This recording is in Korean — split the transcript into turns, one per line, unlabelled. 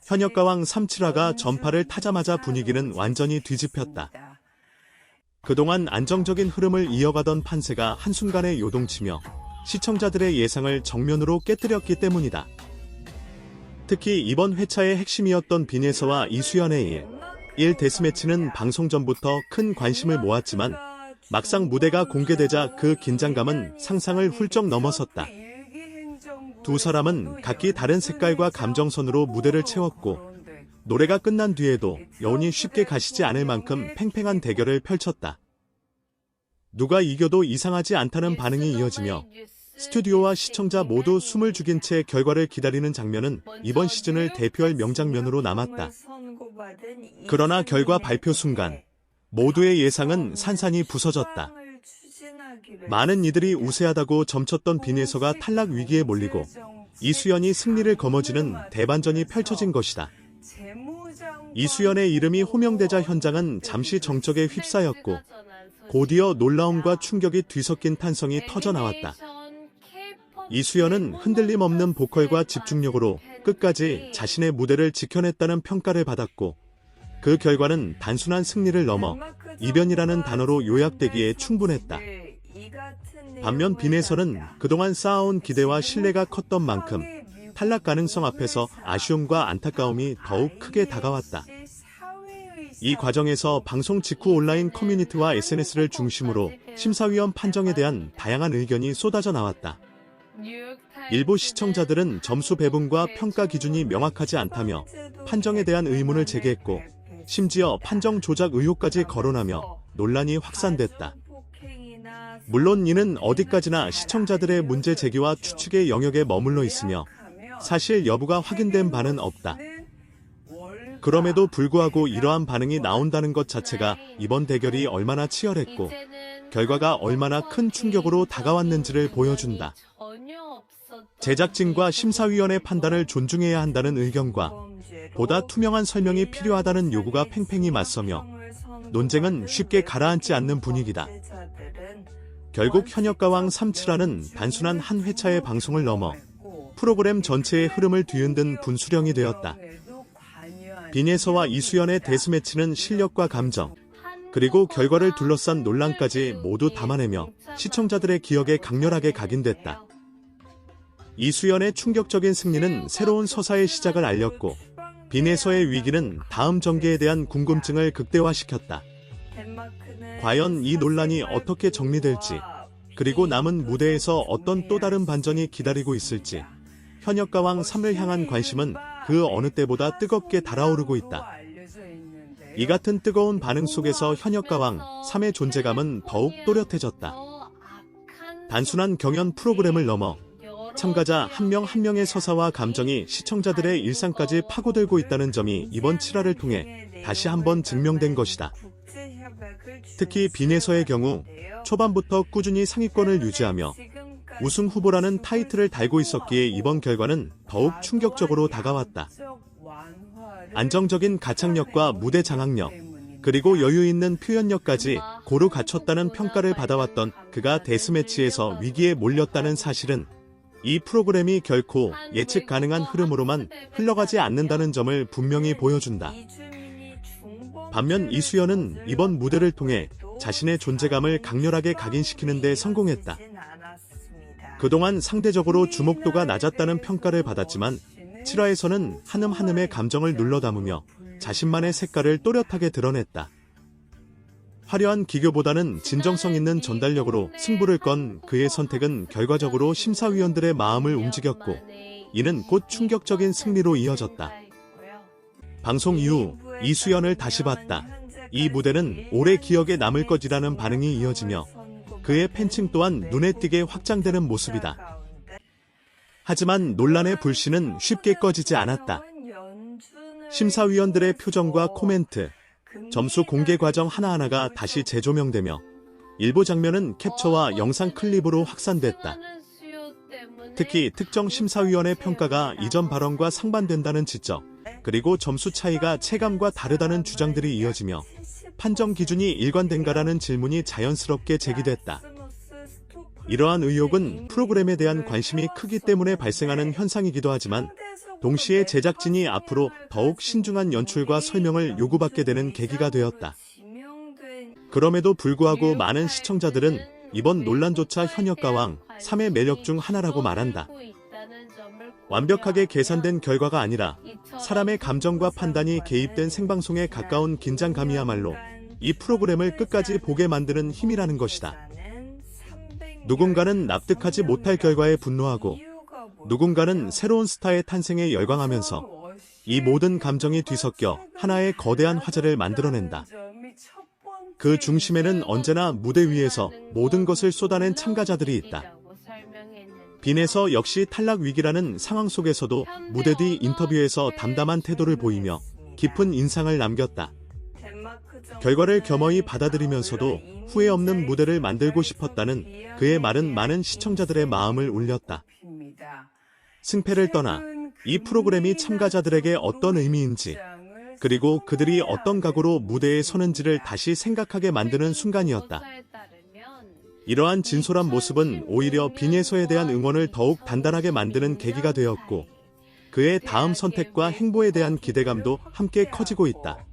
현역가왕 3-7화가 전파를 타자마자 분위기는 완전히 뒤집혔다. 그동안 안정적인 흐름을 이어가던 판세가 한순간에 요동치며 시청자들의 예상을 정면으로 깨뜨렸기 때문이다. 특히 이번 회차의 핵심이었던 빈에서와 이수연의 1 데스매치는 방송 전부터 큰 관심을 모았지만 막상 무대가 공개되자 그 긴장감은 상상을 훌쩍 넘어섰다. 두 사람은 각기 다른 색깔과 감정선으로 무대를 채웠고 노래가 끝난 뒤에도 여운이 쉽게 가시지 않을 만큼 팽팽한 대결을 펼쳤다. 누가 이겨도 이상하지 않다는 반응이 이어지며 스튜디오와 시청자 모두 숨을 죽인 채 결과를 기다리는 장면은 이번 시즌을 대표할 명장면으로 남았다. 그러나 결과 발표 순간 모두의 예상은 산산이 부서졌다. 많은 이들이 우세하다고 점쳤던 빈에서가 탈락 위기에 몰리고 이수연이 승리를 거머쥐는 대반전이 펼쳐진 것이다. 이수연의 이름이 호명되자 현장은 잠시 정적에 휩싸였고 곧이어 놀라움과 충격이 뒤섞인 탄성이 터져나왔다. 이수연은 흔들림 없는 보컬과 집중력으로 끝까지 자신의 무대를 지켜냈다는 평가를 받았고 그 결과는 단순한 승리를 넘어 이변이라는 단어로 요약되기에 충분했다. 반면 빈에서는 그동안 쌓아온 기대와 신뢰가 컸던 만큼 탈락 가능성 앞에서 아쉬움과 안타까움이 더욱 크게 다가왔다. 이 과정에서 방송 직후 온라인 커뮤니티와 SNS를 중심으로 심사위원 판정에 대한 다양한 의견이 쏟아져 나왔다. 일부 시청자들은 점수 배분과 평가 기준이 명확하지 않다며 판정에 대한 의문을 제기했고 심지어 판정 조작 의혹까지 거론하며 논란이 확산됐다. 물론 이는 어디까지나 시청자들의 문제 제기와 추측의 영역에 머물러 있으며 사실 여부가 확인된 바는 없다. 그럼에도 불구하고 이러한 반응이 나온다는 것 자체가 이번 대결이 얼마나 치열했고 결과가 얼마나 큰 충격으로 다가왔는지를 보여준다. 제작진과 심사위원의 판단을 존중해야 한다는 의견과 보다 투명한 설명이 필요하다는 요구가 팽팽히 맞서며 논쟁은 쉽게 가라앉지 않는 분위기다. 결국 현역가왕 3-7화는 단순한 한 회차의 방송을 넘어 프로그램 전체의 흐름을 뒤흔든 분수령이 되었다. 빈에서와 이수연의 데스매치는 실력과 감정, 그리고 결과를 둘러싼 논란까지 모두 담아내며 시청자들의 기억에 강렬하게 각인됐다. 이수연의 충격적인 승리는 새로운 서사의 시작을 알렸고 빈에서의 위기는 다음 전개에 대한 궁금증을 극대화시켰다. 과연 이 논란이 어떻게 정리될지, 그리고 남은 무대에서 어떤 또 다른 반전이 기다리고 있을지 현역가왕 3을 향한 관심은 그 어느 때보다 뜨겁게 달아오르고 있다. 이 같은 뜨거운 반응 속에서 현역가왕 3의 존재감은 더욱 또렷해졌다. 단순한 경연 프로그램을 넘어 참가자 한 명 한 명의 서사와 감정이 시청자들의 일상까지 파고들고 있다는 점이 이번 7화를 통해 다시 한번 증명된 것이다. 특히 빈에서의 경우 초반부터 꾸준히 상위권을 유지하며 우승 후보라는 타이틀을 달고 있었기에 이번 결과는 더욱 충격적으로 다가왔다. 안정적인 가창력과 무대 장악력, 그리고 여유 있는 표현력까지 고루 갖췄다는 평가를 받아왔던 그가 데스매치에서 위기에 몰렸다는 사실은 이 프로그램이 결코 예측 가능한 흐름으로만 흘러가지 않는다는 점을 분명히 보여준다. 반면 이수연은 이번 무대를 통해 자신의 존재감을 강렬하게 각인시키는 데 성공했다. 그동안 상대적으로 주목도가 낮았다는 평가를 받았지만 7화에서는 한음 한음의 감정을 눌러 담으며 자신만의 색깔을 또렷하게 드러냈다. 화려한 기교보다는 진정성 있는 전달력으로 승부를 건 그의 선택은 결과적으로 심사위원들의 마음을 움직였고 이는 곧 충격적인 승리로 이어졌다. 방송 이후 이수연을 다시 봤다. 이 무대는 오래 기억에 남을 것이라는 반응이 이어지며 그의 팬층 또한 눈에 띄게 확장되는 모습이다. 하지만 논란의 불씨는 쉽게 꺼지지 않았다. 심사위원들의 표정과 코멘트, 점수 공개 과정 하나하나가 다시 재조명되며 일부 장면은 캡처와 영상 클립으로 확산됐다. 특히 특정 심사위원의 평가가 이전 발언과 상반된다는 지적, 그리고 점수 차이가 체감과 다르다는 주장들이 이어지며 판정 기준이 일관된가라는 질문이 자연스럽게 제기됐다. 이러한 의혹은 프로그램에 대한 관심이 크기 때문에 발생하는 현상이기도 하지만 동시에 제작진이 앞으로 더욱 신중한 연출과 설명을 요구받게 되는 계기가 되었다. 그럼에도 불구하고 많은 시청자들은 이번 논란조차 현역가왕 3의 매력 중 하나라고 말한다. 완벽하게 계산된 결과가 아니라 사람의 감정과 판단이 개입된 생방송에 가까운 긴장감이야말로 이 프로그램을 끝까지 보게 만드는 힘이라는 것이다. 누군가는 납득하지 못할 결과에 분노하고 누군가는 새로운 스타의 탄생에 열광하면서 이 모든 감정이 뒤섞여 하나의 거대한 화제를 만들어낸다. 그 중심에는 언제나 무대 위에서 모든 것을 쏟아낸 참가자들이 있다. 빈에서 역시 탈락 위기라는 상황 속에서도 무대 뒤 인터뷰에서 담담한 태도를 보이며 깊은 인상을 남겼다. 결과를 겸허히 받아들이면서도 후회 없는 무대를 만들고 싶었다는 그의 말은 많은 시청자들의 마음을 울렸다. 승패를 떠나 이 프로그램이 참가자들에게 어떤 의미인지, 그리고 그들이 어떤 각오로 무대에 서는지를 다시 생각하게 만드는 순간이었다. 이러한 진솔한 모습은 오히려 빈예서에 대한 응원을 더욱 단단하게 만드는 계기가 되었고, 그의 다음 선택과 행보에 대한 기대감도 함께 커지고 있다.